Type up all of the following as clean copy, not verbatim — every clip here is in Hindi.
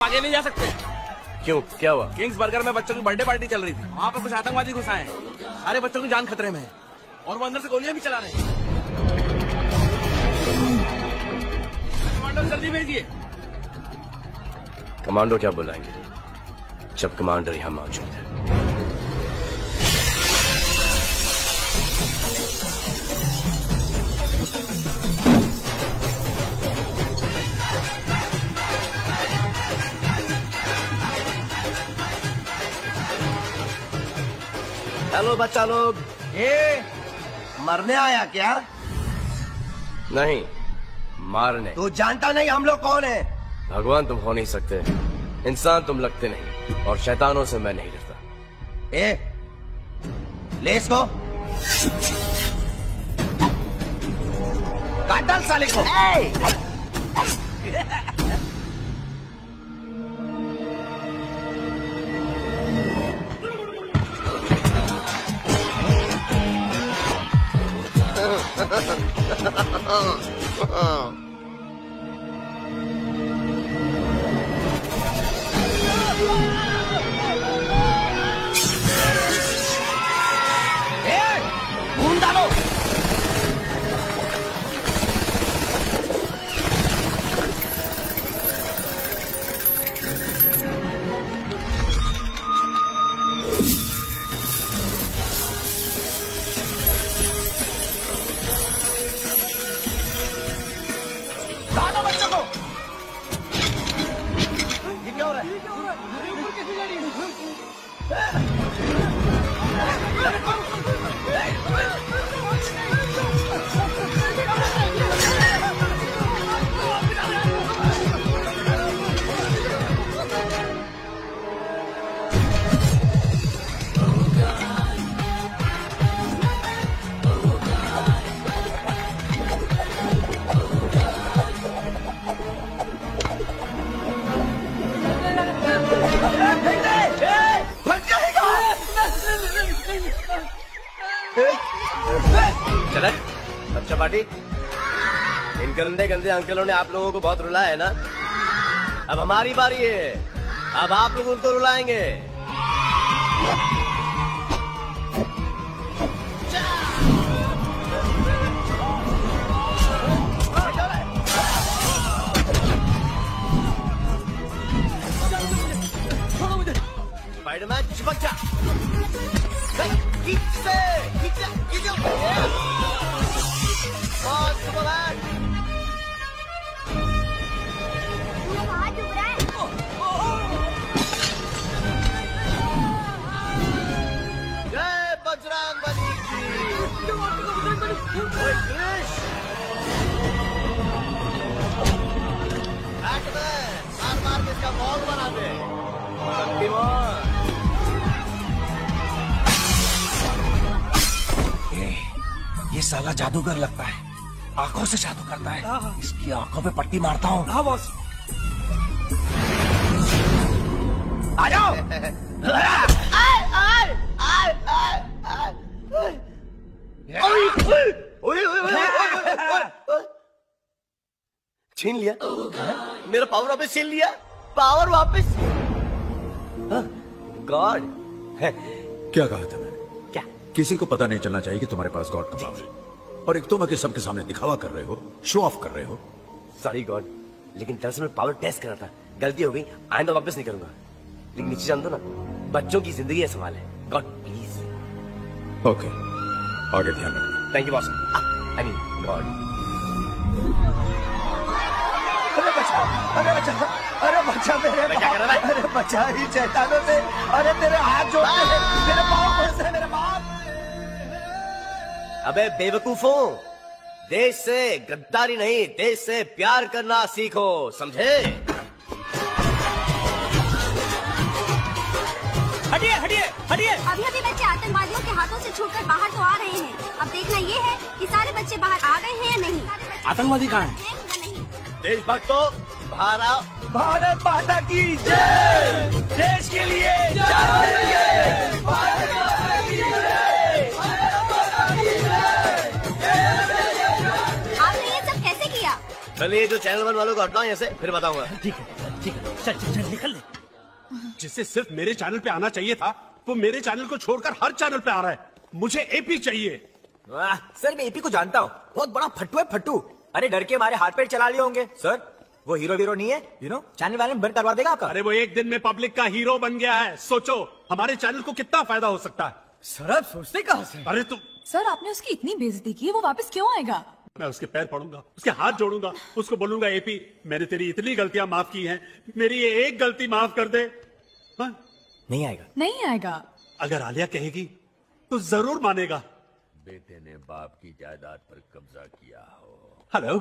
आगे नहीं जा सकते। क्यों, क्या हुआ? किंग्स बर्गर में बच्चों की बर्थडे पार्टी चल रही थी, वहाँ पर कुछ आतंकवादी घुस आए हैं। सारे बच्चों की जान खतरे में है और वो अंदर से गोलियां भी चला रहे हैं। कमांडो जल्दी भेजिए। कमांडो क्या बुलाएंगे जब कमांडर यहाँ मौजूद है। हेलो बच्चा लोग, मरने आया क्या? नहीं, मारने। तू जानता नहीं हम लोग कौन है? भगवान तुम हो नहीं सकते, इंसान तुम लगते नहीं, और शैतानों से मैं नहीं डरता। ले इसको, काट डाल साले को। खून डालो। डालो बच्चों को। ये क्या हो रहा है? चले बच्चा पार्टी। इन गंदे गंदे अंकलों ने आप लोगों को बहुत रुलाया है ना, अब हमारी बारी है, अब आप लोग उनको रुलाएंगे। स्पाइडरमैन चिपक जा। जय बजरंग बली की। मार मार के इसका मौत बना दे। ये साला जादूगर लगता है, आंखों से जादू करता है। इसकी आंखों पे पट्टी मारता हूँ। हाँ बॉस। आ जाओ। छीन लिया मेरा पावर, वापस छीन लिया पावर वापस। गॉड क्या कहा था मैंने? क्या? किसी को पता नहीं चलना चाहिए कि तुम्हारे पास गॉड का पावर है, और एक तुम आके सबके सामने दिखावा कर रहे हो, शो ऑफ कर रहे हो। सॉरी गॉड, लेकिन दरअसल मैं पावर टेस्ट कर रहा था, गलती हो गई, आइंदा वापस नहीं करूंगा। लेकिन नीचे जान दो ना, बच्चों की जिंदगी का सवाल है। God please. ओके, आगे ध्यान रखना। Thank you boss. I mean God. अरे बच्चा, अरे बच्चा, अरे बच्चा मेरे क्या कर रहा है? अरे बच्चा ही शैतानों से, अरे तेरे हाथ जोड़ते हैं, मेरे पाँव फंसे हैं, मेरे बाप। अबे बेवकूफों, देश से गद्दारी नहीं, देश से प्यार करना सीखो, समझे? हटिए हटिए हटिए। अभी अभी बच्चे आतंकवादियों के हाथों से छूटकर बाहर तो आ रहे हैं। अब देखना ये है कि सारे बच्चे बाहर आ गए हैं या नहीं। आतंकवादी कहाँ हैं? देशभक्तों, बाहर आओ। भारत माता की जय। देश के लिए जय। भारत माता की जय। आपने ये सब कैसे किया? चलिए जो चैनल 1 वालों को हटाओ यहाँ से, फिर बताऊंगा। ठीक है। ठीक है, चल चल चल निकल ले। जिसे सिर्फ मेरे चैनल पे आना चाहिए था, वो मेरे चैनल को छोड़कर हर चैनल पे आ रहा है। मुझे एपी चाहिए। सर मैं एपी को जानता हूँ, बहुत बड़ा फट्टू है फट्टू। अरे डर के हमारे हाथ पैर चला लिए होंगे। सर वो हीरो वीरो नहीं है, यू नो, चैनल वाले बंद करवा देगा आपका। अरे वो एक दिन में पब्लिक का हीरो बन गया है। सोचो हमारे चैनल को कितना फायदा हो सकता है। सर आप सोचते कहाँ से? अरे तुम, सर आपने उसकी इतनी बेइज्जती की, वो वापस क्यों आएगा? मैं उसके पैर पड़ूंगा, उसके हाथ जोड़ूंगा, उसको बोलूंगा एपी मैंने तेरी इतनी गलतियां माफ की हैं, मेरी ये एक गलती माफ कर दे। हाँ? नहीं आएगा। नहीं आएगा। अगर आलिया कहेगी तो जरूर मानेगा। बेटे ने बाप की जायदाद पर कब्जा किया हो। Hello,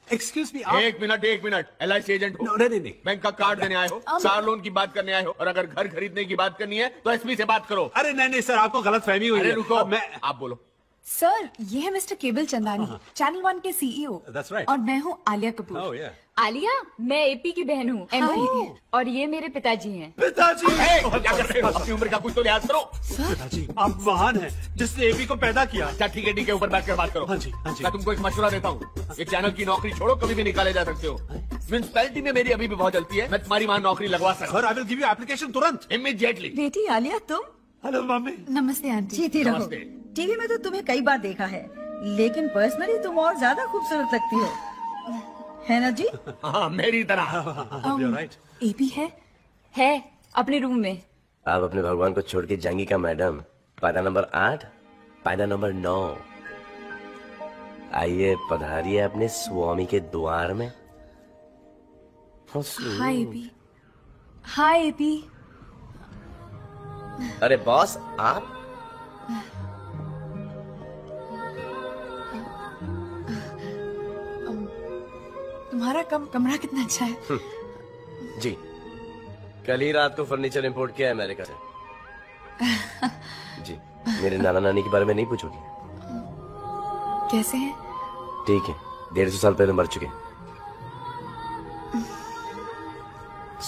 excuse me. एक मिनट LIC एजेंट हो? नहीं। बैंक का कार्ड देने आए हो, कार लोन की बात करने आए हो, और अगर घर खरीदने की बात करनी है तो एसपी से बात करो। अरे नहीं सर, आपको गलत फहमी हुई अरे है। रुको, मैं आप बोलो। सर ये है मिस्टर केबल चंदानी, चैनल 1 के CEO। That's right. और मैं हूँ आलिया कपूर। Oh, yeah. आलिया, मैं एपी की बहन हूँ MP, और ये मेरे पिताजी हैं। पिताजी, क्या कर रहे हो? अपनी उम्र का कुछ तो लिहाज करो। पिताजी आप महान हैं जिसने एपी को पैदा किया। अच्छा ठीक है, ऊपर बैठ कर बात करो। हाँ जी। मैं तुमको एक मशवरा देता हूँ, एक चैनल की नौकरी छोड़ो, कभी भी निकाले जा सकते हो। म्यूनिसिपैलिटी में मेरी अभी भी बहुत जलती है, मैं तुम्हारी वहाँ नौकरी लगवा सकता sir I will give you application तुरंत, इमीडिएटली। बेटी आलिया तुम। Hello mummy. नमस्ते आंटी। जीती रहो। नमस्ते। टीवी में तो तुम्हें कई बार देखा है, लेकिन पर्सनली तुम और ज्यादा खूबसूरत लगती हो, है ना जी? हाँ मेरी तरह। You're right. एपी है अपने रूम में। आप अपने भगवान को छोड़ के जाएंगी का मैडम? पायदा नंबर 8, पायदा नंबर 9। आइए पधारिए अपने स्वामी के द्वार में। Hi AP. Hi AP. अरे बॉस आप? तुम्हारा कमरा कितना अच्छा है। जी, कल ही रात को फर्नीचर इंपोर्ट किया है अमेरिका से। जी, मेरे नाना नानी के बारे में नहीं पूछोगी? कैसे हैं? ठीक है, 150 साल पहले मर चुके।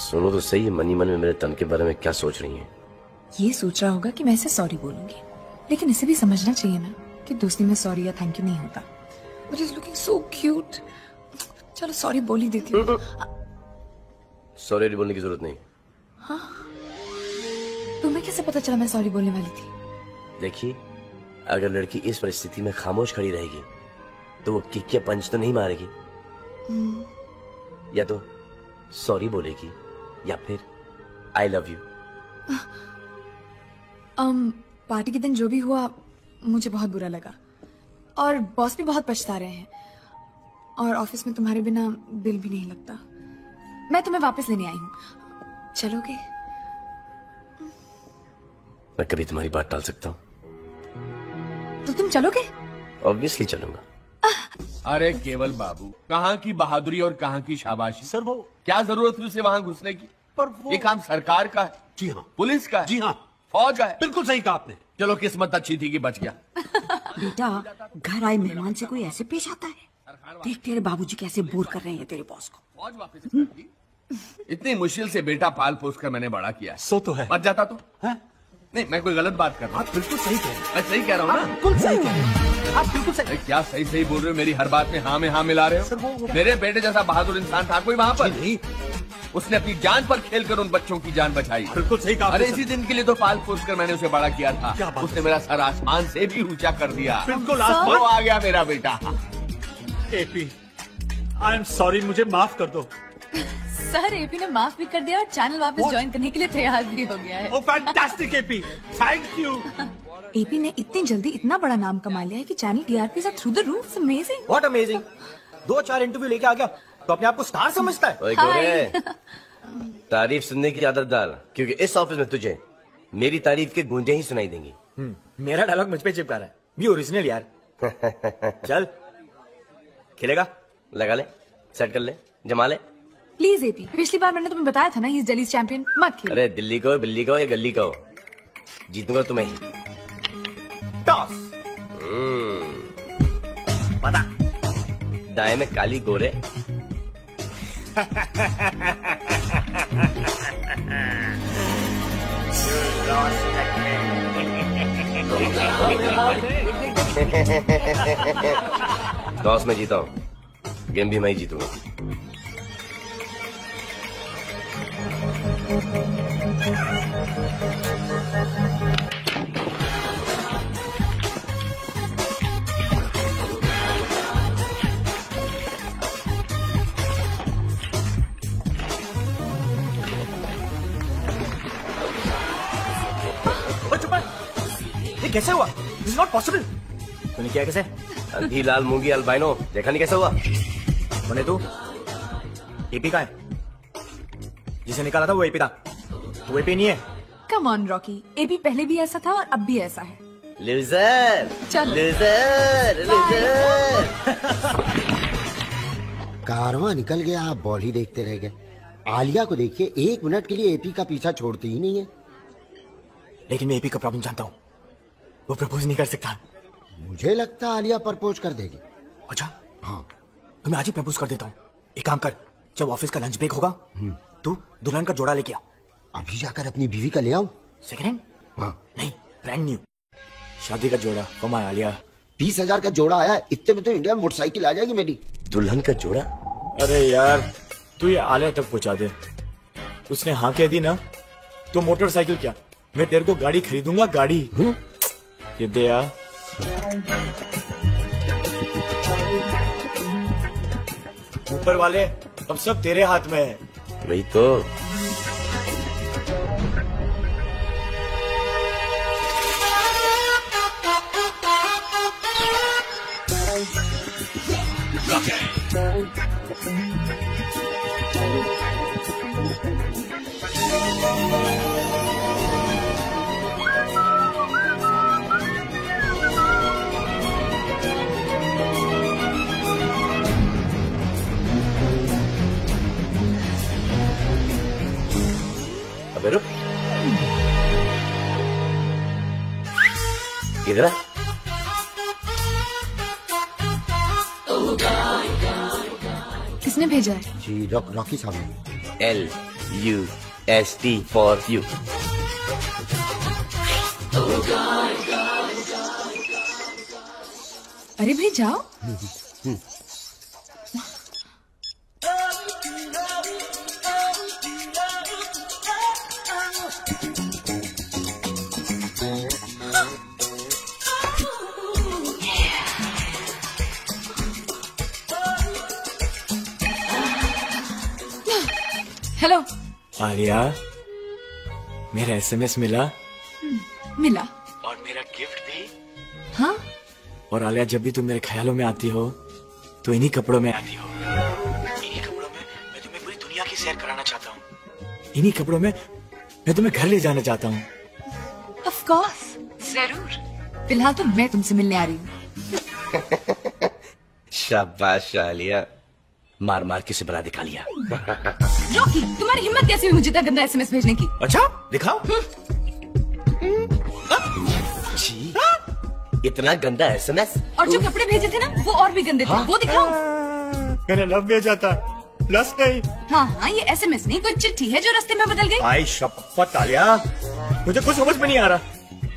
सुनो तो सही, मनी मन में मेरे तन के बारे में क्या सोच रही हैं? ये सोच रहा होगा कि मैं इसे सॉरी बोलूंगी, लेकिन इसे भी समझना चाहिए ना कि दोस्ती में सॉरी या थैंक यू नहीं होता। But is looking so cute. चलो सॉरी बोल ही देती हूँ। सॉरी बोलने की जरूरत नहीं। हाँ, तुम्हें कैसे पता चला मैं सॉरी बोलने वाली थी? देखिए, अगर लड़की इस परिस्थिति में खामोश खड़ी रहेगी तो वो किक या पंच तो नहीं मारेगी, या तो सॉरी बोलेगी या फिर आई लव यू। पार्टी के दिन जो भी हुआ मुझे बहुत बुरा लगा, और बॉस भी बहुत पछता रहे हैं, और ऑफिस में तुम्हारे बिना दिल भी नहीं लगता। मैं तुम्हें वापस लेने आई हूँ, चलोगे? मैं कभी तुम्हारी बात टाल सकता हूँ? तो तुम चलोगे? ऑब्वियसली चलूंगा। अरे केवल बाबू, कहाँ की बहादुरी और कहाँ की शाबाशी। सर वो क्या जरूरत थी उसे वहाँ घुसने की? पर वो ये काम सरकार का है। जी हाँ। पुलिस का है। जी हाँ। फौज का है। बिल्कुल सही कहा आपने। चलो किस्मत अच्छी थी कि बच गया। बेटा, घर आए मेहमान से कोई ऐसे पेश आता है? देख तेरे बाबूजी कैसे बोर कर रहे हैं तेरे बॉस को। फौज वापस कर दी। इतनी मुश्किल से बेटा पाल पोस कर मैंने बड़ा किया। सो तो है। बच जाता तो है? नहीं, मैं कोई गलत बात कर रहा हूँ। आप बिल्कुल सही कह रहे हैं। मैं सही कह रहा हूँ ना? बिल्कुल सही कह रहे हैं। आप बिल्कुल सही। क्या सही बोल रहे हो? मेरी हर बात में हाँ में हाँ मिला रहे हो? मेरे बेटे जैसा बहादुर इंसान था कोई वहाँ पर? नहीं, उसने अपनी जान पर खेलकर उन बच्चों की जान बचाई। बिल्कुल सही कहा। अरे इसी दिन के लिए तो पाल पोस कर मैंने उसे बड़ा किया था। क्या बात उसने मेरा सर आसमान से भी ऊंचा कर दिया। बिल्कुल वो आ गया मेरा बेटा। एपी, आई एम सॉरी, मुझे माफ कर दो। सर एपी ने माफ भी कर दिया और चैनल वापस ज्वाइन करने के लिए तैयार भी हो गया है। Oh fantastic AP, thank you. AP ने इतनी जल्दी इतना बड़ा नाम कमा लिया है कि channel TRP is through the roof. Amazing. What amazing. 2-4 interview लेके आ गया तो अपने आप को स्टार समझता है। ओए गोरे, तारीफ सुनने की आदत डाल, क्योंकि इस ऑफिस में तुझे मेरी तारीफ के गूंजे ही सुनाई देंगी। मेरा डायलॉग मुझ पे चिपका रहा है। भी ओरिजिनल यार। चल खेलेगा? लगा ले, सेट कर ले, जमा ले। प्लीज एपी, पिछली बार मैंने तुम्हें बताया था ना, ही इज दिल्ली चैंपियन। मत खेल। अरे दिल्ली को, बिल्ली को या गली को, जीतूंगा तुम्हें ही। टॉस। पता दाएं में काली गोरे। टॉस में जीता हूँ, गेम भी मैं ही जीतूंगा। कैसे हुआ? This is not possible. तूने किया कैसे? अंधी लाल मूंगी अल्बाइनो, देखा नहीं कैसे हुआ? बोले तू एपी का है? जिसे निकाला था वो एपी था, तो एपी नहीं है। कम ऑन रॉकी, एपी पहले भी ऐसा था और अब भी ऐसा है। लूजर, चल। Loser, loser. कारवां निकल गया, आप बॉल ही देखते रह गए। आलिया को देखिए, 1 मिनट के लिए एपी का पीछा छोड़ती ही नहीं है। लेकिन मैं एपी का प्रॉब्लम जानता हूँ, वो प्रपोज नहीं कर सकता। मुझे लगता है आलिया प्रपोज कर देगी। अच्छा हाँ, तो मैं आज ही प्रपोज कर देता हूँ। एक काम कर, जब ऑफिस का लंच ब्रेक होगा तू दुल्हन का जोड़ा लेके आ। अभी जाकर अपनी बीवी का ले आऊं? Second hand? हाँ। नहीं, ब्रांड न्यू शादी का जोड़ा। कमाया आलिया। 20,000 का जोड़ा आया है, इतने में तो इंडिया में मोटरसाइकिल आ जाएगी मेरी। दुल्हन का जोड़ा? अरे यार तू ये आलिया तक पहुंचा दे। उसने हाँ कह दी ना तो मोटरसाइकिल क्या, मैं तेरे को गाड़ी खरीदूंगा, गाड़ी। ये दे यार। ऊपर वाले अब सब तेरे हाथ में है। वही तो। अबे रुक, इधर आ। किसने भेजा है? जी रॉकी साहब। LUST for you. अरे भाई जाओ। हेलो आलिया, मेरा SMS मिला। मिला? और मेरा गिफ्ट भी। हाँ? और आलिया, जब भी तुम मेरे ख्यालों में आती हो तो इन्हीं कपड़ों में आती हो। इन्हीं कपड़ों में मैं तुम्हें पूरी दुनिया की सैर कराना चाहता हूँ। इन्हीं कपड़ों में मैं तुम्हें घर ले जाना चाहता हूँ। ऑफ कोर्स, जरूर। फिलहाल तो मैं तुमसे मिलने आ रही हूँ। शाबाश आलिया, मार मार के सिबरा दिखा लिया। रॉकी, तुम्हारी हिम्मत कैसे हुई मुझे इतना गंदा SMS भेजने की? अच्छा दिखाओ। जी, इतना गंदा SMS? और जो कपड़े भेजे थे ना वो और भी गंदे थे। वो दिखाओ। मैंने लव भेजा था, लस नहीं। हाँ, ये SMS नहीं, कोई चिट्ठी है जो रास्ते में बदल गई। आई शपथ आलिया, मुझे कुछ समझ में नहीं आ रहा।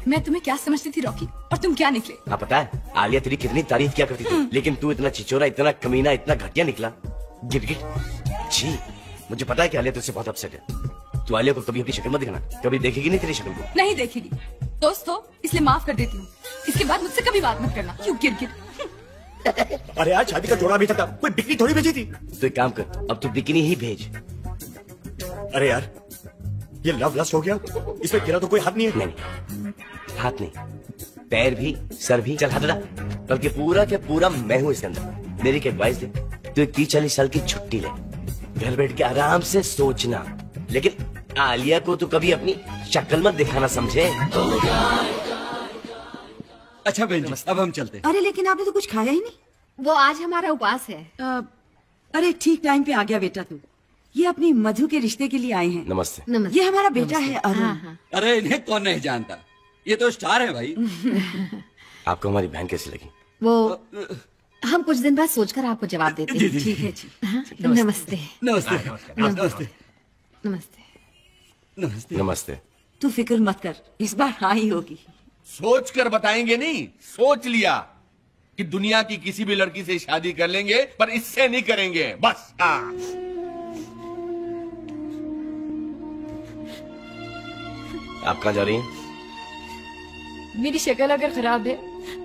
मैं तुम्हें क्या समझती थी रॉकी, और तुम क्या निकले? हाँ पता है, आलिया तेरी कितनी तारीफ किया करती थी, लेकिन तू इतना चिचोरा, इतना कमीना, इतना घटिया निकला। गिरगिट। जी, मुझे पता है कि आलिया तुझसे बहुत अपसेट है। तू आलिया को कभी अपनी शक्ल मत दिखाना, कभी देखेगी नहीं तेरी शक्ल को। नहीं देखेगी। दोस्त हो इसलिए माफ कर देती हूँ, इसके बाद मुझसे कभी बात मत करना। क्यों गिरगिट? अरे यार, शादी का जोड़ा भेजा था, कोई बिकनी थोड़ी भेजी थी। तो एक काम कर, अब तू बिकनी ही भेज। अरे यार, ये लव लस्ट हो गया, इसमें तेरा तो कोई हाथ नहीं है। नहीं, हाथ नहीं, पैर भी, सर भी, चल हटा, बल्कि पूरा के पूरा मैं हूँ इसके अंदर। मेरी एक एडवाइस दे, तू 30-40 साल की छुट्टी ले, घर बैठ के आराम से सोचना, लेकिन आलिया को तू कभी अपनी शक्ल मत दिखाना, समझे? अच्छा बहन जी, अब हम चलते हैं। अरे लेकिन आपने तो कुछ खाया ही नहीं। वो आज हमारा उपवास है। अरे ठीक टाइम पे आ गया बेटा तू। ये अपनी मधु के रिश्ते के लिए आए हैं। नमस्ते। नमस्ते। ये हमारा बेटा है अरुण। हाँ। अरे इन्हें कौन नहीं जानता, ये तो स्टार है भाई। आपको हमारी बहन कैसी लगी? वो हम कुछ दिन बाद सोचकर आपको जवाब देते हैं। ठीक है जी। नमस्ते। नमस्ते। नमस्ते। नमस्ते। नमस्ते। तू फिक्र मत कर, इस बार हाँ ही होगी। सोच कर बताएंगे नहीं, सोच लिया कि दुनिया की किसी भी लड़की से शादी कर लेंगे, पर इससे नहीं करेंगे, बस। आप कहाँ जा रही हैं? मेरी शक्ल अगर खराब है,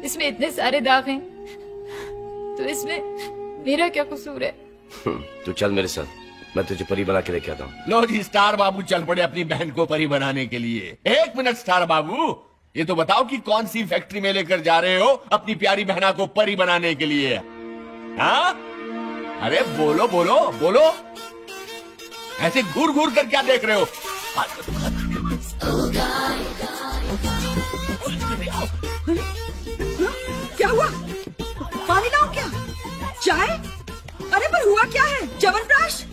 इसमें इतने सारे दाग हैं, तो इसमें मेरा क्या कसूर है? तू चल मेरे साथ, मैं तुझे परी बना के लेके आता हूँ। लो जी, स्टार बाबू चल पड़े अपनी बहन को परी बनाने के लिए। एक मिनट स्टार बाबू, ये तो बताओ कि कौन सी फैक्ट्री में लेकर जा रहे हो अपनी प्यारी बहना को परी बनाने के लिए? हाँ? अरे बोलो बोलो बोलो, ऐसे घूर घूर कर क्या देख रहे हो? क्या हुआ? पानी लाओ क्या? चाय? अरे पर हुआ क्या है? च्यवनप्राश?